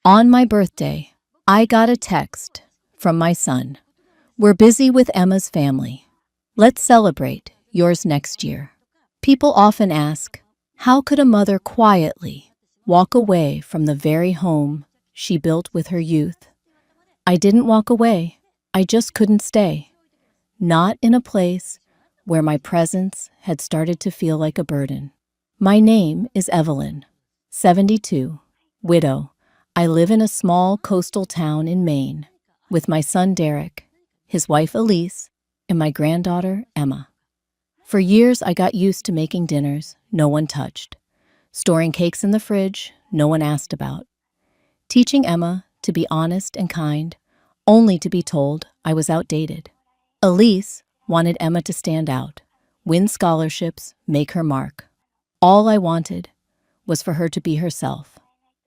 On my birthday, I got a text from my son. We're busy with Emma's family. Let's celebrate yours next year. People often ask, how could a mother quietly walk away from the very home she built with her youth? I didn't walk away. I just couldn't stay. Not in a place where my presence had started to feel like a burden. My name is Evelyn, 72, widow. I live in a small coastal town in Maine with my son Derek, his wife Elise, and my granddaughter Emma. For years I got used to making dinners no one touched, storing cakes in the fridge no one asked about, teaching Emma to be honest and kind, only to be told I was outdated. Elise wanted Emma to stand out, win scholarships, make her mark. All I wanted was for her to be herself.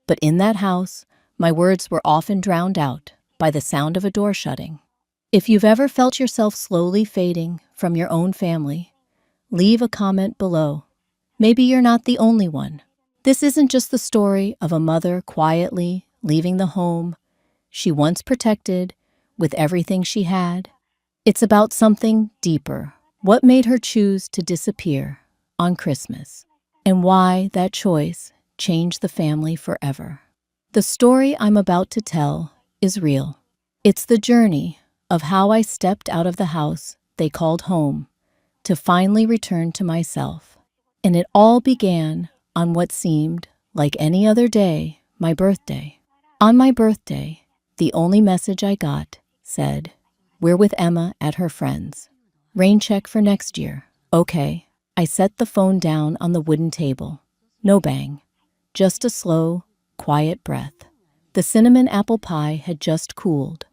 But in that house, my words were often drowned out by the sound of a door shutting. If you've ever felt yourself slowly fading from your own family, leave a comment below. Maybe you're not the only one. This isn't just the story of a mother quietly leaving the home she once protected with everything she had. It's about something deeper. What made her choose to disappear on Christmas, and why that choice changed the family forever. The story I'm about to tell is real. It's the journey of how I stepped out of the house they called home to finally return to myself. And it all began on what seemed like any other day, my birthday. On my birthday, the only message I got said, "We're with Emma at her friend's. Rain check for next year." Okay. I set the phone down on the wooden table. No bang. Just a slow, quiet breath. The cinnamon apple pie had just cooled.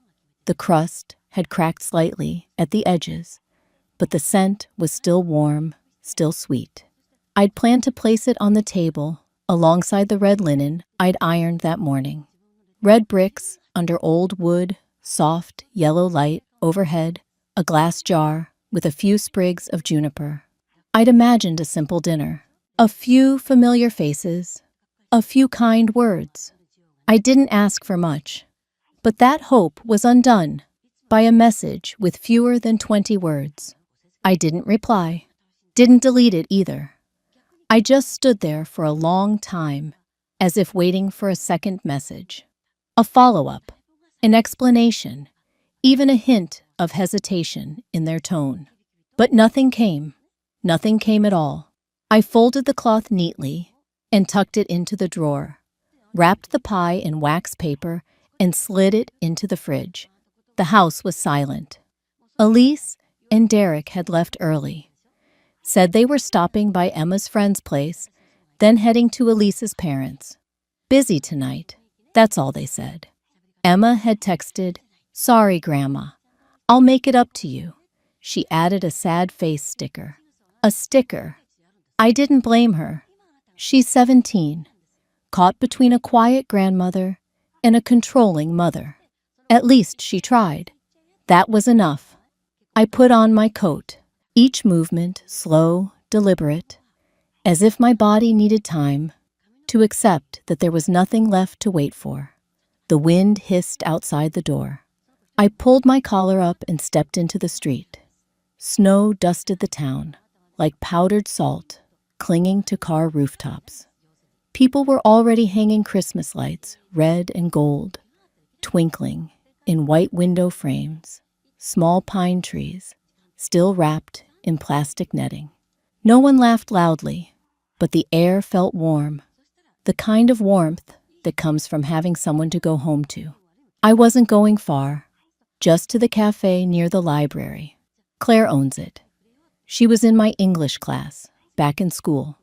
The crust had cracked slightly at the edges, but the scent was still warm, still sweet. I'd planned to place it on the table alongside the red linen I'd ironed that morning. Red bricks under old wood, soft yellow light overhead, a glass jar with a few sprigs of juniper. I'd imagined a simple dinner. A few familiar faces, a few kind words. I didn't ask for much, but that hope was undone by a message with fewer than 20 words. I didn't reply, didn't delete it either. I just stood there for a long time, as if waiting for a second message. A follow-up, an explanation, even a hint of hesitation in their tone. But nothing came. Nothing came at all. I folded the cloth neatly and tucked it into the drawer, wrapped the pie in wax paper, and slid it into the fridge. The house was silent. Elise and Derek had left early, said they were stopping by Emma's friend's place, then heading to Elise's parents'. Busy tonight, that's all they said. Emma had texted, "Sorry, Grandma. I'll make it up to you." She added a sad face sticker. A sticker. I didn't blame her. She's 17, caught between a quiet grandmother and a controlling mother. At least she tried. That was enough. I put on my coat, each movement slow, deliberate, as if my body needed time to accept that there was nothing left to wait for. The wind hissed outside the door. I pulled my collar up and stepped into the street. Snow dusted the town, like powdered salt, clinging to car rooftops. People were already hanging Christmas lights, red and gold, twinkling in white window frames, small pine trees, still wrapped in plastic netting. No one laughed loudly, but the air felt warm, the kind of warmth that comes from having someone to go home to. I wasn't going far, just to the cafe near the library. Claire owns it. She was in my English class, back in school.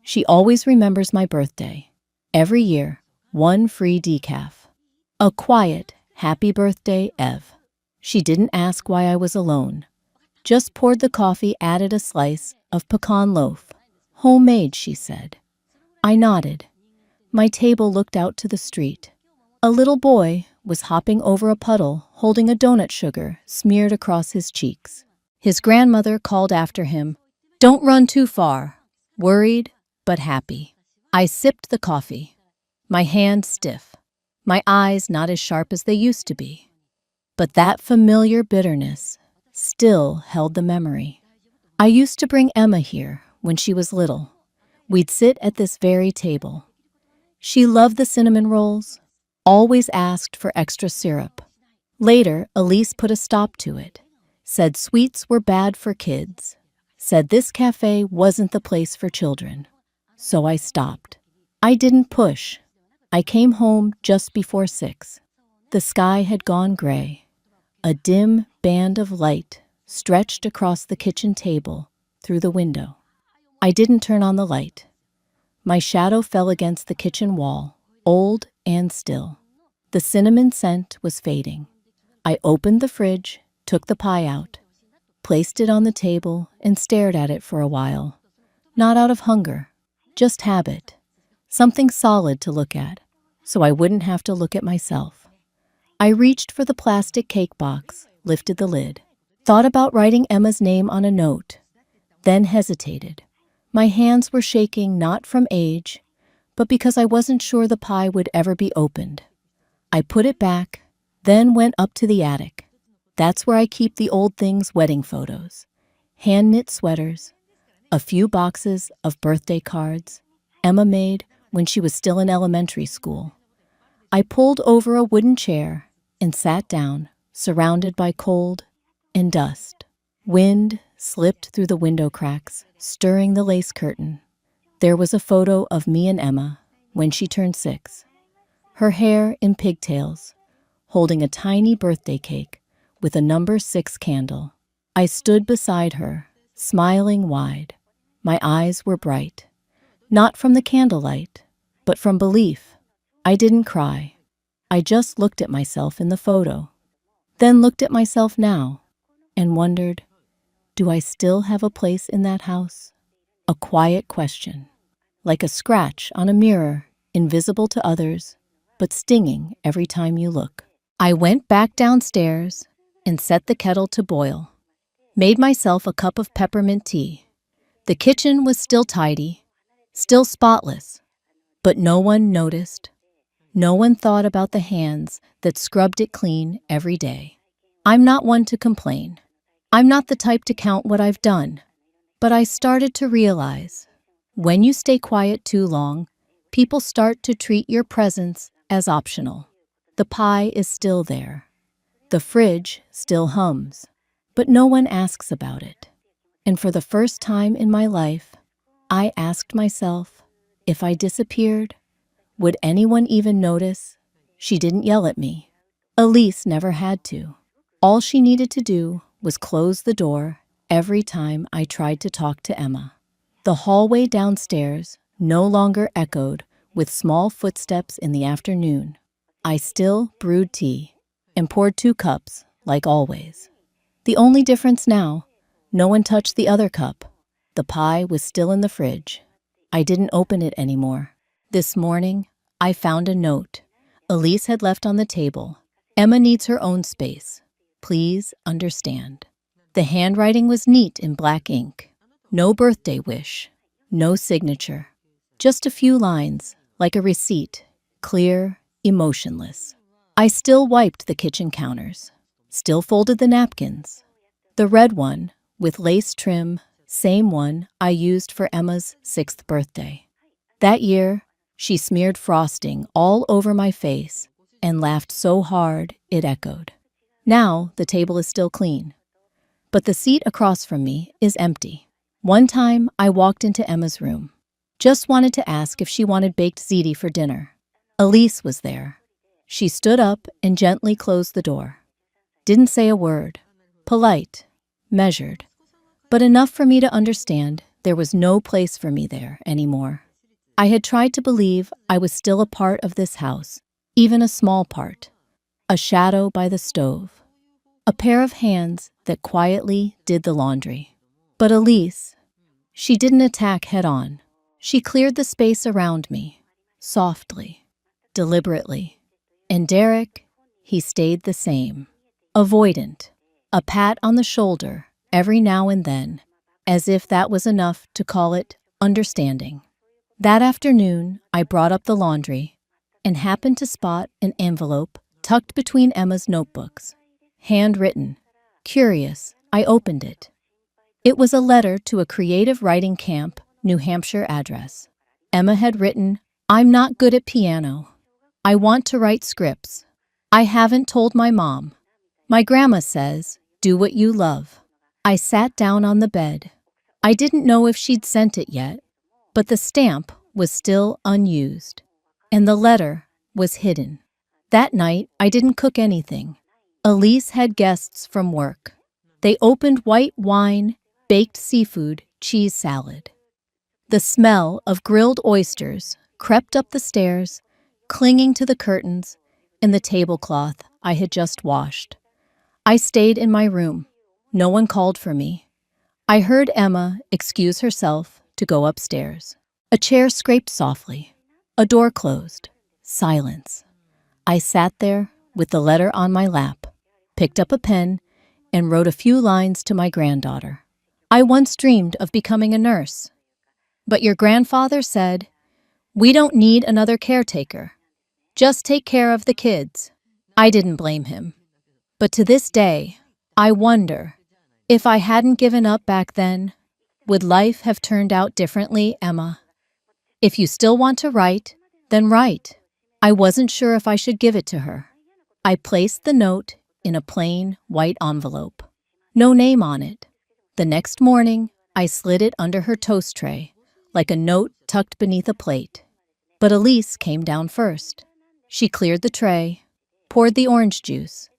She always remembers my birthday. Every year, one free decaf. A quiet, happy birthday, Ev. She didn't ask why I was alone. Just poured the coffee, added a slice of pecan loaf. Homemade, she said. I nodded. My table looked out to the street. A little boy was hopping over a puddle, holding a donut sugar smeared across his cheeks. His grandmother called after him, "Don't run too far." Worried, but happy. I sipped the coffee, my hand stiff, my eyes not as sharp as they used to be. But that familiar bitterness still held the memory. I used to bring Emma here when she was little. We'd sit at this very table. She loved the cinnamon rolls, always asked for extra syrup. Later, Elise put a stop to it, said sweets were bad for kids, said this cafe wasn't the place for children. So I stopped. I didn't push. I came home just before 6. The sky had gone gray. A dim band of light stretched across the kitchen table through the window. I didn't turn on the light. My shadow fell against the kitchen wall, old and still. The cinnamon scent was fading. I opened the fridge, took the pie out, placed it on the table, and stared at it for a while. Not out of hunger, just habit. Something solid to look at, so I wouldn't have to look at myself. I reached for the plastic cake box, lifted the lid, thought about writing Emma's name on a note, then hesitated. My hands were shaking not from age, but because I wasn't sure the pie would ever be opened. I put it back, then went up to the attic. That's where I keep the old things' wedding photos, hand-knit sweaters, a few boxes of birthday cards Emma made when she was still in elementary school. I pulled over a wooden chair and sat down, surrounded by cold and dust. Wind slipped through the window cracks, stirring the lace curtain. There was a photo of me and Emma when she turned 6. Her hair in pigtails, holding a tiny birthday cake with a number 6 candle. I stood beside her, smiling wide. My eyes were bright, not from the candlelight, but from belief. I didn't cry. I just looked at myself in the photo, then looked at myself now and wondered, do I still have a place in that house? A quiet question, like a scratch on a mirror, invisible to others, but stinging every time you look. I went back downstairs and set the kettle to boil. Made myself a cup of peppermint tea. The kitchen was still tidy, still spotless, but no one noticed. No one thought about the hands that scrubbed it clean every day. I'm not one to complain. I'm not the type to count what I've done. But I started to realize, when you stay quiet too long, people start to treat your presence as optional. The pie is still there. The fridge still hums. But no one asks about it. And for the first time in my life, I asked myself, if I disappeared, would anyone even notice? She didn't yell at me. Elise never had to. All she needed to do was close the door every time I tried to talk to Emma. The hallway downstairs no longer echoed with small footsteps in the afternoon. I still brewed tea and poured 2 cups, like always. The only difference now, no one touched the other cup. The pie was still in the fridge. I didn't open it anymore. This morning, I found a note Elise had left on the table. Emma needs her own space. Please understand. The handwriting was neat in black ink. No birthday wish. No signature. Just a few lines, like a receipt, clear, emotionless. I still wiped the kitchen counters. Still folded the napkins. The red one, with lace trim, same one I used for Emma's 6th birthday. That year, she smeared frosting all over my face and laughed so hard it echoed. Now, the table is still clean. But the seat across from me is empty. One time, I walked into Emma's room. Just wanted to ask if she wanted baked ziti for dinner. Elise was there. She stood up and gently closed the door. Didn't say a word. Polite, measured, but enough for me to understand there was no place for me there anymore. I had tried to believe I was still a part of this house, even a small part. A shadow by the stove. A pair of hands that quietly did the laundry. But Elise, she didn't attack head-on. She cleared the space around me, softly, deliberately. And Derek, he stayed the same. Avoidant, a pat on the shoulder every now and then, as if that was enough to call it understanding. That afternoon, I brought up the laundry, and happened to spot an envelope tucked between Emma's notebooks. Handwritten. Curious, I opened it. It was a letter to a creative writing camp, New Hampshire address. Emma had written, "I'm not good at piano. I want to write scripts. I haven't told my mom. My grandma says, do what you love." I sat down on the bed. I didn't know if she'd sent it yet, but the stamp was still unused, and the letter was hidden. That night, I didn't cook anything. Elise had guests from work. They opened white wine, baked seafood, cheese salad. The smell of grilled oysters crept up the stairs, clinging to the curtains and the tablecloth I had just washed. I stayed in my room. No one called for me. I heard Emma excuse herself to go upstairs. A chair scraped softly. A door closed. Silence. I sat there with the letter on my lap, picked up a pen, and wrote a few lines to my granddaughter. "I once dreamed of becoming a nurse. But your grandfather said, 'We don't need another caretaker. Just take care of the kids.' I didn't blame him. But to this day, I wonder, if I hadn't given up back then, would life have turned out differently, Emma? If you still want to write, then write." I wasn't sure if I should give it to her. I placed the note in a plain white envelope. No name on it. The next morning, I slid it under her toast tray, like a note tucked beneath a plate. But Elise came down first. She cleared the tray, poured the orange juice,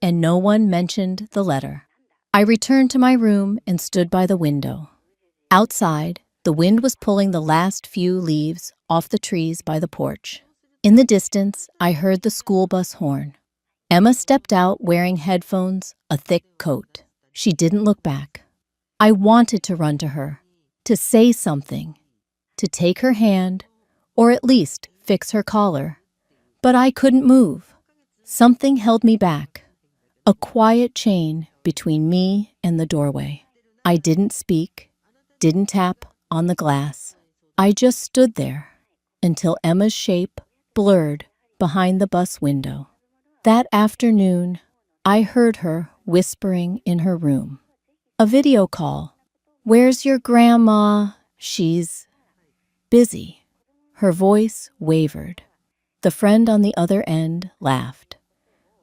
and no one mentioned the letter. I returned to my room and stood by the window. Outside, the wind was pulling the last few leaves off the trees by the porch. In the distance, I heard the school bus horn. Emma stepped out wearing headphones, a thick coat. She didn't look back. I wanted to run to her, to say something, to take her hand, or at least fix her collar. But I couldn't move. Something held me back. A quiet chain between me and the doorway. I didn't speak, didn't tap on the glass. I just stood there until Emma's shape blurred behind the bus window. That afternoon, I heard her whispering in her room. A video call. "Where's your grandma? She's busy." Her voice wavered. The friend on the other end laughed.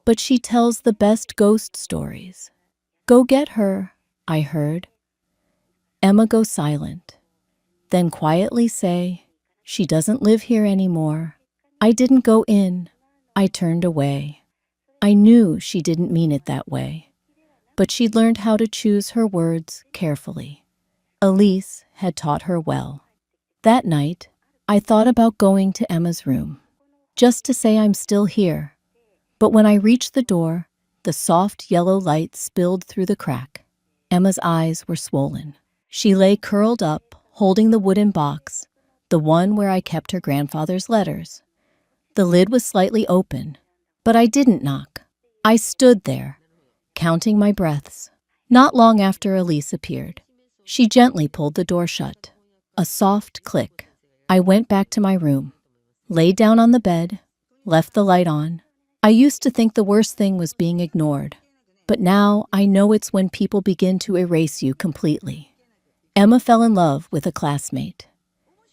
"But she tells the best ghost stories." "Go get her," I heard. Emma go silent, then quietly say, "She doesn't live here anymore." I didn't go in. I turned away. I knew she didn't mean it that way, but she'd learned how to choose her words carefully. Elise had taught her well. That night, I thought about going to Emma's room, just to say I'm still here. But when I reached the door, the soft yellow light spilled through the crack. Emma's eyes were swollen. She lay curled up, holding the wooden box, the one where I kept her grandfather's letters. The lid was slightly open, but I didn't knock. I stood there, counting my breaths. Not long after Elise appeared, she gently pulled the door shut. A soft click. I went back to my room, laid down on the bed, left the light on. I used to think the worst thing was being ignored, but now I know it's when people begin to erase you completely. Emma fell in love with a classmate.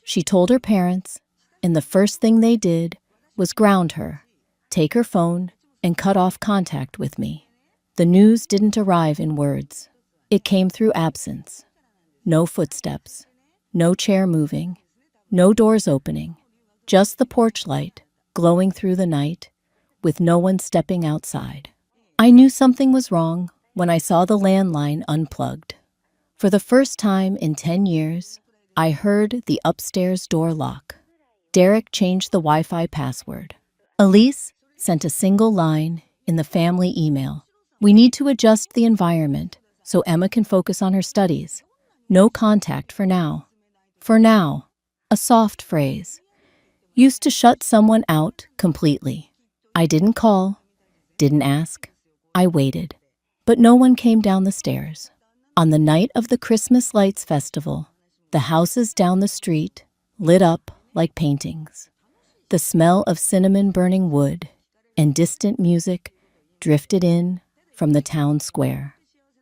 She told her parents, and the first thing they did was ground her, take her phone, and cut off contact with me. The news didn't arrive in words. It came through absence. No footsteps, no chair moving, no doors opening, just the porch light glowing through the night, with no one stepping outside. I knew something was wrong when I saw the landline unplugged. For the first time in 10 years, I heard the upstairs door lock. Derek changed the Wi-Fi password. Elise sent a single line in the family email. "We need to adjust the environment so Emma can focus on her studies. No contact for now." For now, a soft phrase, used to shut someone out completely. I didn't call, didn't ask. I waited, but no one came down the stairs. On the night of the Christmas Lights Festival, the houses down the street lit up like paintings. The smell of cinnamon burning wood and distant music drifted in from the town square.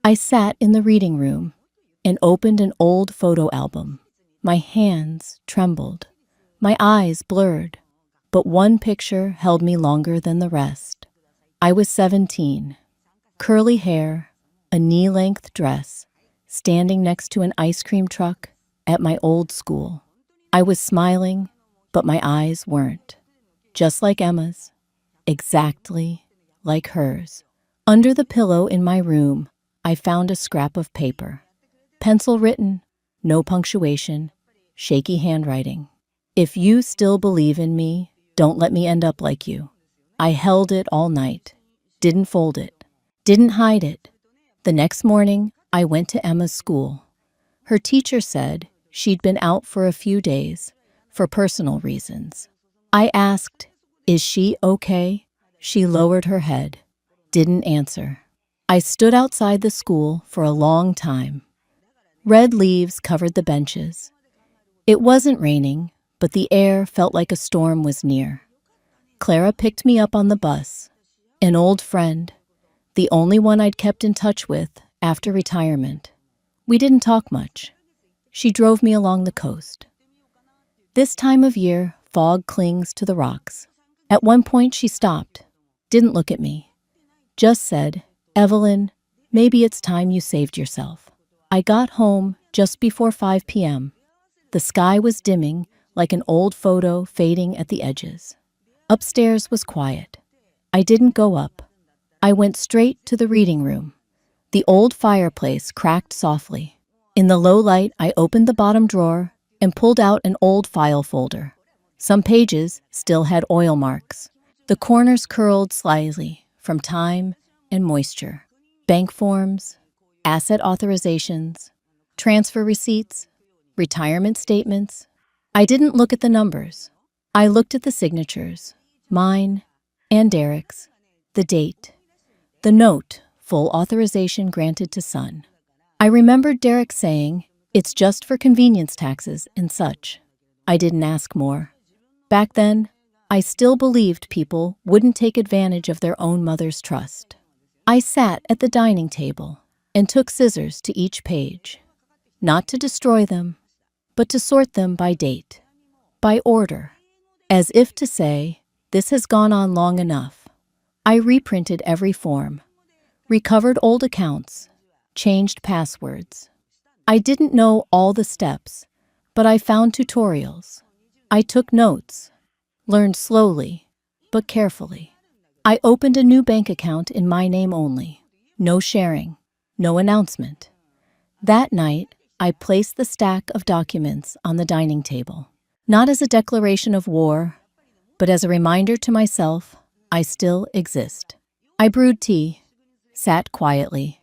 I sat in the reading room and opened an old photo album. My hands trembled, my eyes blurred, but one picture held me longer than the rest. I was 17, curly hair, a knee-length dress, standing next to an ice cream truck at my old school. I was smiling, but my eyes weren't. Just like Emma's, exactly like hers. Under the pillow in my room, I found a scrap of paper. Pencil written, no punctuation, shaky handwriting. If you still believe in me, don't let me end up like you. I held it all night, didn't fold it, didn't hide it. The next morning, I went to Emma's school. Her teacher said she'd been out for a few days for personal reasons. I asked, "Is she okay?" She lowered her head, didn't answer. I stood outside the school for a long time. Red leaves covered the benches. It wasn't raining, but the air felt like a storm was near. Clara picked me up on the bus. An old friend, the only one I'd kept in touch with after retirement. We didn't talk much. She drove me along the coast. This time of year, fog clings to the rocks. At one point, she stopped, didn't look at me, just said, "Evelyn, maybe it's time you saved yourself." I got home just before 5 p.m. The sky was dimming like an old photo fading at the edges. Upstairs was quiet. I didn't go up. I went straight to the reading room. The old fireplace cracked softly. In the low light, I opened the bottom drawer and pulled out an old file folder. Some pages still had oil marks. The corners curled slightly from time and moisture. Bank forms, asset authorizations, transfer receipts, retirement statements. I didn't look at the numbers. I looked at the signatures, mine and Derek's, the date, the note, full authorization granted to son. I remembered Derek saying, "It's just for convenience taxes and such." I didn't ask more. Back then, I still believed people wouldn't take advantage of their own mother's trust. I sat at the dining table and took scissors to each page, not to destroy them, but to sort them by date, by order, as if to say, "This has gone on long enough." I reprinted every form, recovered old accounts, changed passwords. I didn't know all the steps, but I found tutorials. I took notes, learned slowly, but carefully. I opened a new bank account in my name only. No sharing, no announcement. That night, I placed the stack of documents on the dining table, not as a declaration of war, but as a reminder to myself, I still exist. I brewed tea, sat quietly,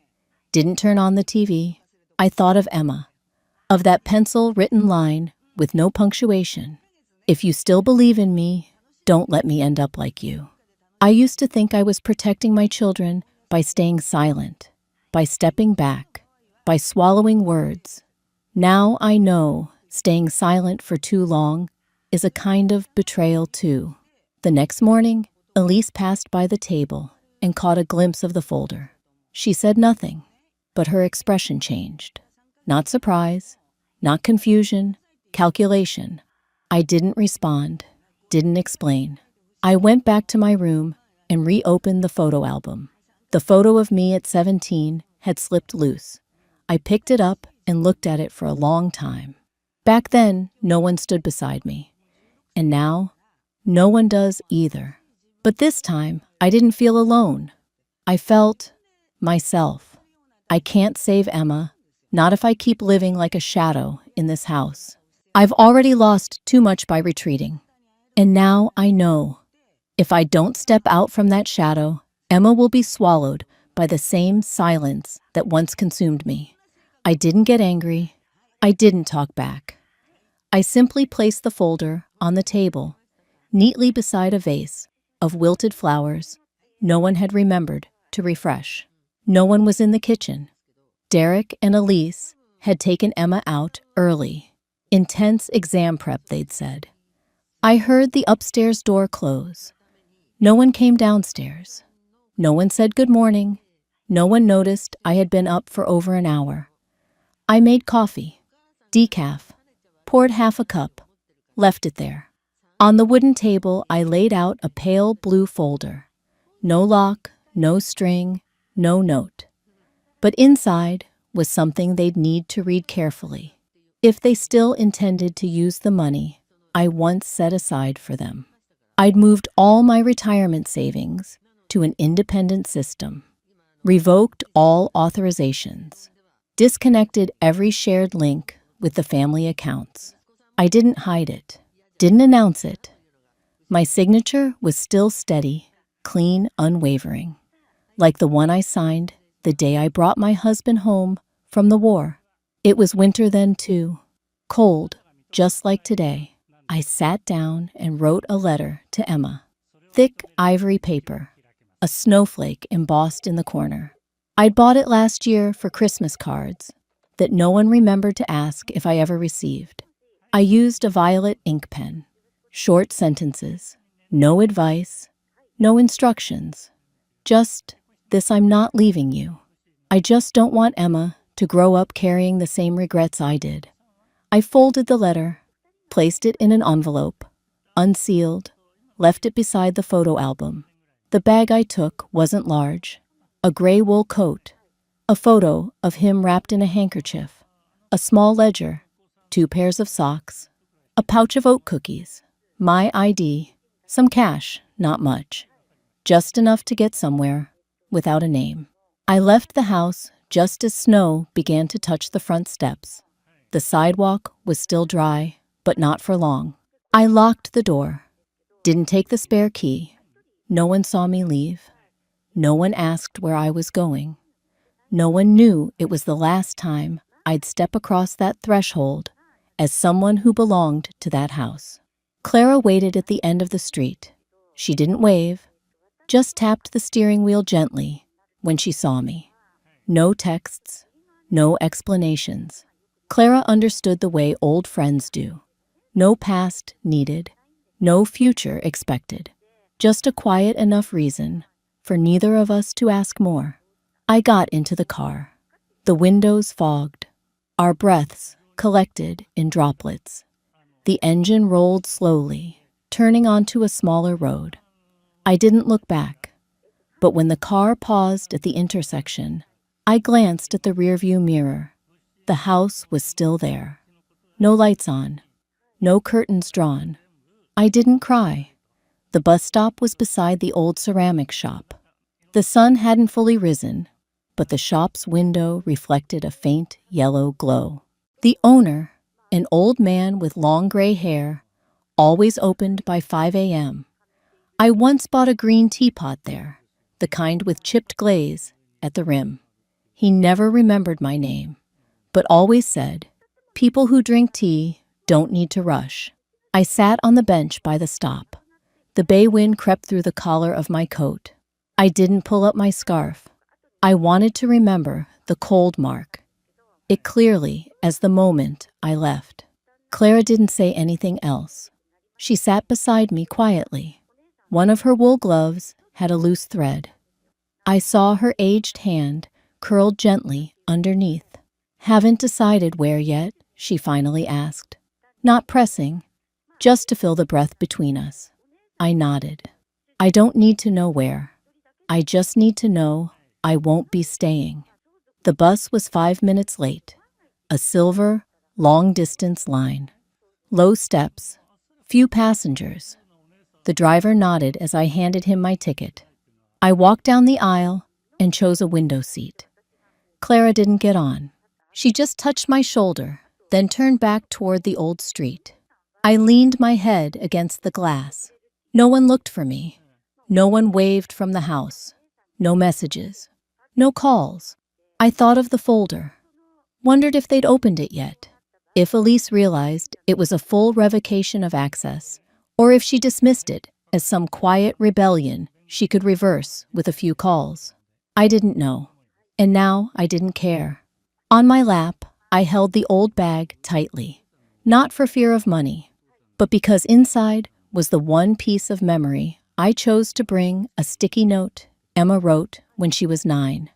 didn't turn on the TV. I thought of Emma, of that pencil-written line with no punctuation. "If you still believe in me, don't let me end up like you." I used to think I was protecting my children by staying silent, by stepping back, by swallowing words. Now I know staying silent for too long is a kind of betrayal too. The next morning, Elise passed by the table and caught a glimpse of the folder. She said nothing, but her expression changed. Not surprise, not confusion, calculation. I didn't respond, didn't explain. I went back to my room and reopened the photo album. The photo of me at 17 had slipped loose. I picked it up and looked at it for a long time. Back then, no one stood beside me. And now, no one does either. But this time, I didn't feel alone. I felt myself. I can't save Emma, not if I keep living like a shadow in this house. I've already lost too much by retreating. And now I know, if I don't step out from that shadow, Emma will be swallowed by the same silence that once consumed me. I didn't get angry. I didn't talk back. I simply placed the folder on the table, neatly beside a vase of wilted flowers no one had remembered to refresh. No one was in the kitchen. Derek and Elise had taken Emma out early. Intense exam prep, they'd said. I heard the upstairs door close. No one came downstairs. No one said good morning. No one noticed I had been up for over an hour. I made coffee, decaf, poured half a cup, left it there. On the wooden table, I laid out a pale blue folder. No lock, no string, no note. But inside was something they'd need to read carefully, if they still intended to use the money I once set aside for them. I'd moved all my retirement savings to an independent system, revoked all authorizations, disconnected every shared link with the family accounts. I didn't hide it, didn't announce it. My signature was still steady, clean, unwavering, like the one I signed the day I brought my husband home from the war. It was winter then, too, cold, just like today. I sat down and wrote a letter to Emma. Thick ivory paper, a snowflake embossed in the corner. I'd bought it last year for Christmas cards that no one remembered to ask if I ever received. I used a violet ink pen. Short sentences, no advice, no instructions. Just, this: I'm not leaving you. I just don't want Emma to grow up carrying the same regrets I did. I folded the letter, placed it in an envelope, unsealed, left it beside the photo album. The bag I took wasn't large. A gray wool coat, a photo of him wrapped in a handkerchief, a small ledger, 2 pairs of socks, a pouch of oat cookies, my ID, some cash, not much, just enough to get somewhere without a name. I left the house just as snow began to touch the front steps. The sidewalk was still dry, but not for long. I locked the door, didn't take the spare key. No one saw me leave. No one asked where I was going. No one knew it was the last time I'd step across that threshold as someone who belonged to that house. Clara waited at the end of the street. She didn't wave, just tapped the steering wheel gently when she saw me. No texts, no explanations. Clara understood the way old friends do. No past needed, no future expected. Just a quiet enough reason for neither of us to ask more. I got into the car. The windows fogged. Our breaths collected in droplets. The engine rolled slowly, turning onto a smaller road. I didn't look back, but when the car paused at the intersection, I glanced at the rearview mirror. The house was still there. No lights on, no curtains drawn. I didn't cry. The bus stop was beside the old ceramic shop. The sun hadn't fully risen, but the shop's window reflected a faint yellow glow. The owner, an old man with long gray hair, always opened by 5 a.m. I once bought a green teapot there, the kind with chipped glaze at the rim. He never remembered my name, but always said, "People who drink tea don't need to rush." I sat on the bench by the stop. The bay wind crept through the collar of my coat. I didn't pull up my scarf. I wanted to remember the cold mark, it clearly as the moment I left. Clara didn't say anything else. She sat beside me quietly. One of her wool gloves had a loose thread. I saw her aged hand curled gently underneath. "Haven't decided where yet?" she finally asked. Not pressing, just to fill the breath between us. I nodded. "I don't need to know where. I just need to know I won't be staying." The bus was 5 minutes late. A silver, long-distance line. Low steps, few passengers. The driver nodded as I handed him my ticket. I walked down the aisle and chose a window seat. Clara didn't get on. She just touched my shoulder, then turned back toward the old street. I leaned my head against the glass. No one looked for me. No one waved from the house. No messages. No calls. I thought of the folder. Wondered if they'd opened it yet. If Elise realized it was a full revocation of access, or if she dismissed it as some quiet rebellion she could reverse with a few calls. I didn't know. And now I didn't care. On my lap, I held the old bag tightly. Not for fear of money, but because inside was the one piece of memory I chose to bring, a sticky note Emma wrote when she was 9.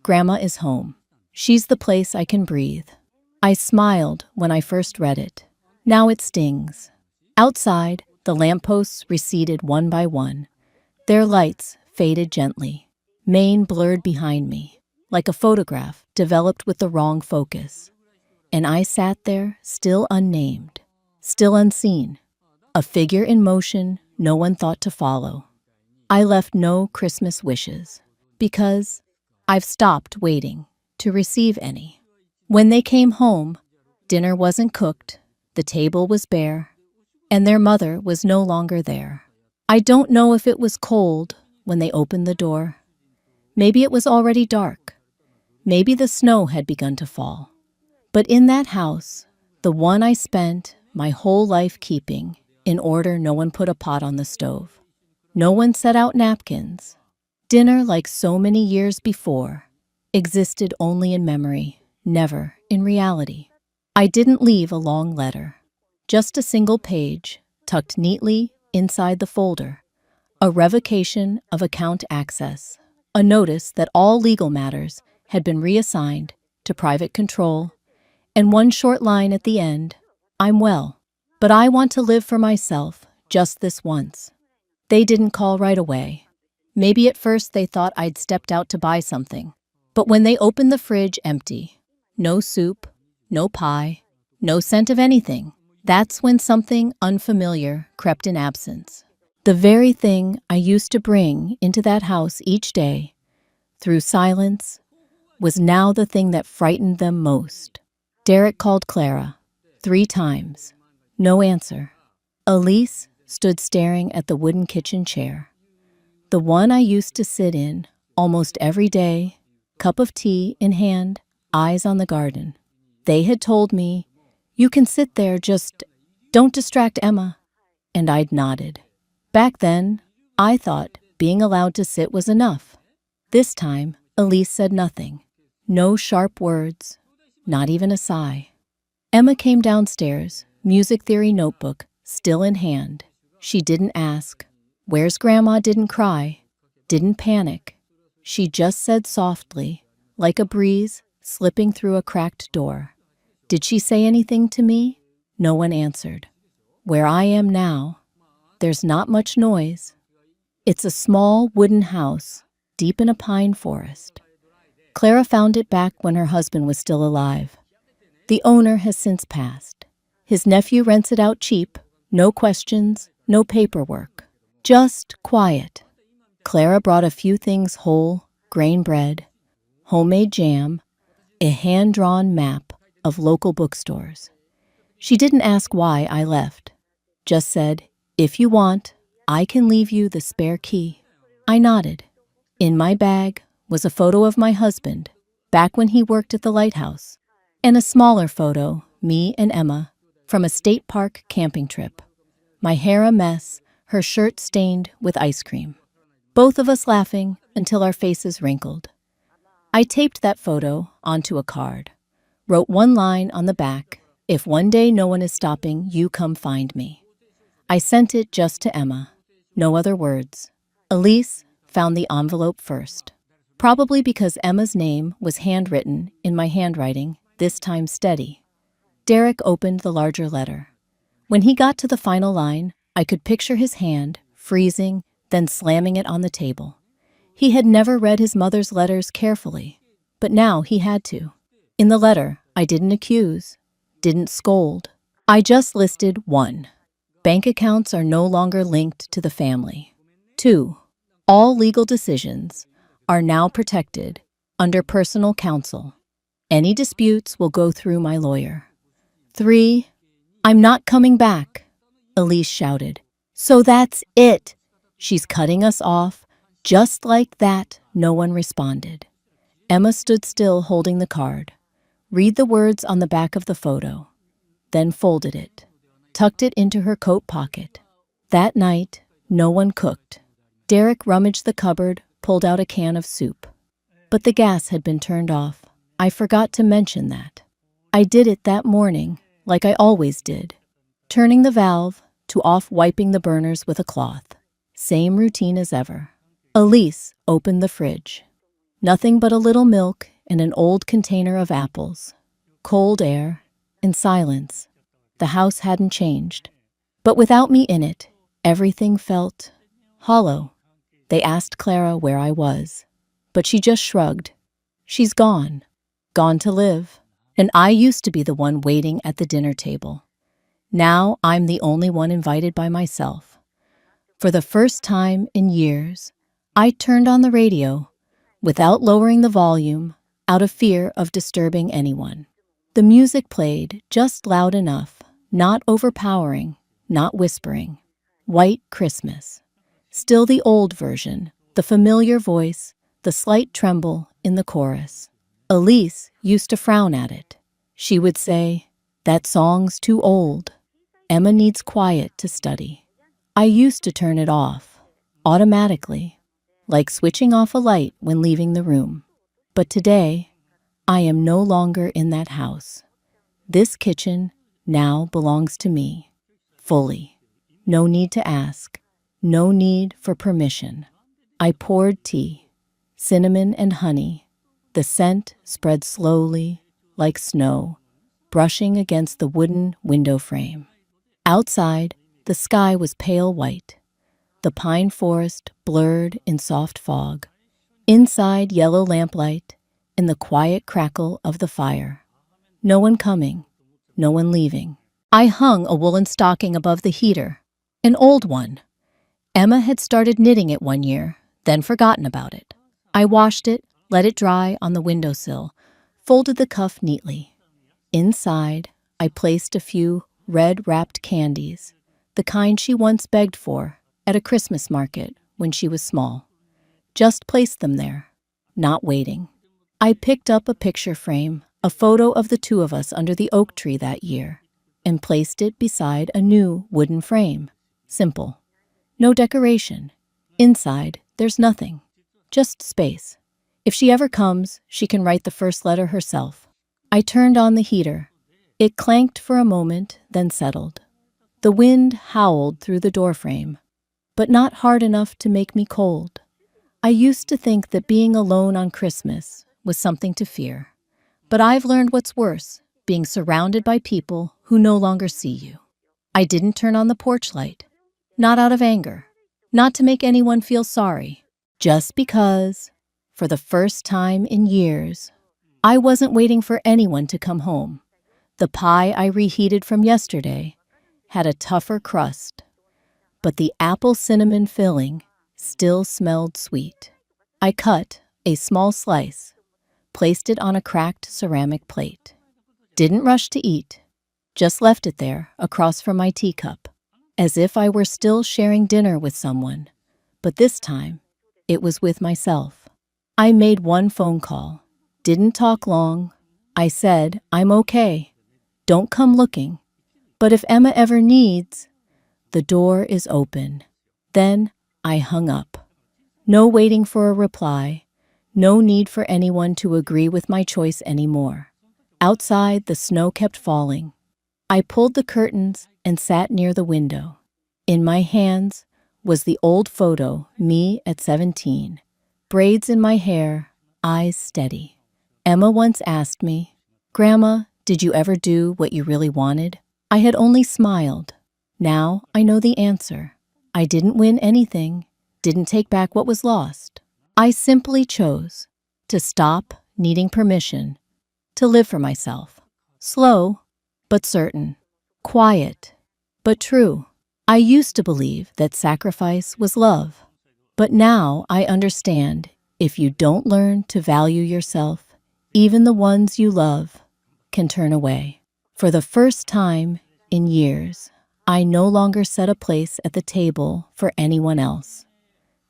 Grandma is home. She's the place I can breathe. I smiled when I first read it. Now it stings. Outside, the lampposts receded one by one. Their lights faded gently. Maine blurred behind me, like a photograph developed with the wrong focus. And I sat there, still unnamed, still unseen, a figure in motion no one thought to follow. I left no Christmas wishes, because I've stopped waiting to receive any. When they came home, dinner wasn't cooked, the table was bare, and their mother was no longer there. I don't know if it was cold when they opened the door. Maybe it was already dark. Maybe the snow had begun to fall. But in that house, the one I spent my whole life keeping in order, no one put a pot on the stove. No one set out napkins. Dinner, like so many years before, existed only in memory, never in reality. I didn't leave a long letter, just a single page tucked neatly inside the folder, a revocation of account access, a notice that all legal matters had been reassigned to private control, and one short line at the end, I'm well, but I want to live for myself just this once. They didn't call right away. Maybe at first they thought I'd stepped out to buy something, but when they opened the fridge empty, no soup, no pie, no scent of anything, that's when something unfamiliar crept in absence. The very thing I used to bring into that house each day, through silence, was now the thing that frightened them most. Derek called Clara 3 times. No answer. Elise stood staring at the wooden kitchen chair, the one I used to sit in almost every day, cup of tea in hand, eyes on the garden. They had told me, "You can sit there, just don't distract Emma." And I'd nodded. Back then, I thought being allowed to sit was enough. This time, Elise said nothing. No sharp words, not even a sigh. Emma came downstairs, music theory notebook still in hand. She didn't ask, "Where's Grandma?" Didn't cry, didn't panic. She just said softly, like a breeze slipping through a cracked door, "Did she say anything to me?" No one answered. Where I am now, there's not much noise. It's a small wooden house deep in a pine forest. Clara found it back when her husband was still alive. The owner has since passed. His nephew rents it out cheap, no questions, no paperwork, just quiet. Clara brought a few things: whole grain bread, homemade jam, a hand-drawn map of local bookstores. She didn't ask why I left, just said, "If you want, I can leave you the spare key." I nodded. In my bag was a photo of my husband, back when he worked at the lighthouse, and a smaller photo, me and Emma, from a state park camping trip. My hair a mess, her shirt stained with ice cream. Both of us laughing until our faces wrinkled. I taped that photo onto a card, wrote one line on the back, "If one day no one is stopping, you come find me." I sent it just to Emma. No other words. Elise found the envelope first, probably because Emma's name was handwritten in my handwriting, this time steady. Derek opened the larger letter. When he got to the final line, I could picture his hand freezing, then slamming it on the table. He had never read his mother's letters carefully, but now he had to. In the letter, I didn't accuse, didn't scold. I just listed 1. Bank accounts are no longer linked to the family. 2. All legal decisions are now protected under personal counsel. Any disputes will go through my lawyer. 3. I'm not coming back, Elise shouted. So that's it. She's cutting us off. Just like that, no one responded. Emma stood still holding the card. Read the words on the back of the photo, then folded it, tucked it into her coat pocket. That night, no one cooked. Derek rummaged the cupboard, pulled out a can of soup. But the gas had been turned off. I forgot to mention that. I did it that morning, like I always did. Turning the valve, to off wiping the burners with a cloth. Same routine as ever. Elise opened the fridge. Nothing but a little milk and an old container of apples. Cold air and silence. The house hadn't changed. But without me in it, everything felt hollow. They asked Clara where I was, but she just shrugged. She's gone. Gone to live. And I used to be the one waiting at the dinner table. Now I'm the only one invited by myself. For the first time in years, I turned on the radio without lowering the volume out of fear of disturbing anyone. The music played just loud enough, not overpowering, not whispering. White Christmas. Still the old version, the familiar voice, the slight tremble in the chorus. Elise used to frown at it. She would say, "That song's too old. Emma needs quiet to study." I used to turn it off, automatically, like switching off a light when leaving the room. But today, I am no longer in that house. This kitchen now belongs to me, fully. No need to ask, no need for permission. I poured tea, cinnamon and honey. The scent spread slowly, like snow, brushing against the wooden window frame. Outside, the sky was pale white. The pine forest blurred in soft fog. Inside, yellow lamplight and the quiet crackle of the fire. No one coming, no one leaving. I hung a woolen stocking above the heater, an old one. Emma had started knitting it one year, then forgotten about it. I washed it, let it dry on the windowsill, folded the cuff neatly. Inside, I placed a few red-wrapped candies, the kind she once begged for at a Christmas market when she was small. Just placed them there, not waiting. I picked up a picture frame, a photo of the two of us under the oak tree that year, and placed it beside a new wooden frame. Simple. No decoration. Inside, there's nothing. Just space. If she ever comes, she can write the first letter herself. I turned on the heater. It clanked for a moment, then settled. The wind howled through the doorframe, but not hard enough to make me cold. I used to think that being alone on Christmas was something to fear. But I've learned what's worse, being surrounded by people who no longer see you. I didn't turn on the porch light. Not out of anger. Not to make anyone feel sorry. Just because, for the first time in years, I wasn't waiting for anyone to come home. The pie I reheated from yesterday had a tougher crust, but the apple cinnamon filling still smelled sweet. I cut a small slice, placed it on a cracked ceramic plate. Didn't rush to eat, just left it there across from my teacup, as if I were still sharing dinner with someone, but this time it was with myself. I made one phone call, didn't talk long. I said, "I'm okay. Don't come looking. But if Emma ever needs," the door is open. Then I hung up. No waiting for a reply. No need for anyone to agree with my choice anymore. Outside, the snow kept falling. I pulled the curtains and sat near the window. In my hands was the old photo, me at 17. Braids in my hair, eyes steady. Emma once asked me, "Grandma, did you ever do what you really wanted?" I had only smiled. Now I know the answer. I didn't win anything, didn't take back what was lost. I simply chose to stop needing permission, to live for myself. Slow, but certain. Quiet, but true. I used to believe that sacrifice was love. But now I understand, if you don't learn to value yourself, even the ones you love can turn away. For the first time in years, I no longer set a place at the table for anyone else.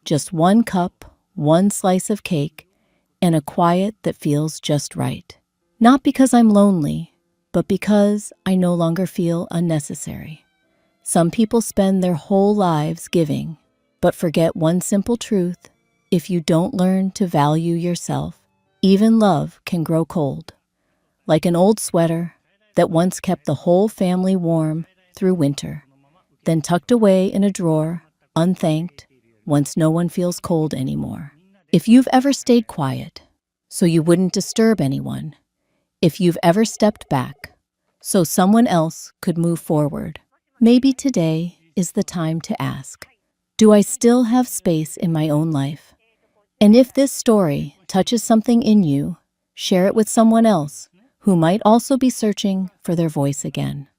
Just one cup, one slice of cake, and a quiet that feels just right. Not because I'm lonely, but because I no longer feel unnecessary. Some people spend their whole lives giving, but forget one simple truth: if you don't learn to value yourself, even love can grow cold. Like an old sweater that once kept the whole family warm through winter. then tucked away in a drawer, unthanked, once no one feels cold anymore. If you've ever stayed quiet, so you wouldn't disturb anyone, if you've ever stepped back, so someone else could move forward, maybe today is the time to ask, do I still have space in my own life? And if this story touches something in you, share it with someone else who might also be searching for their voice again.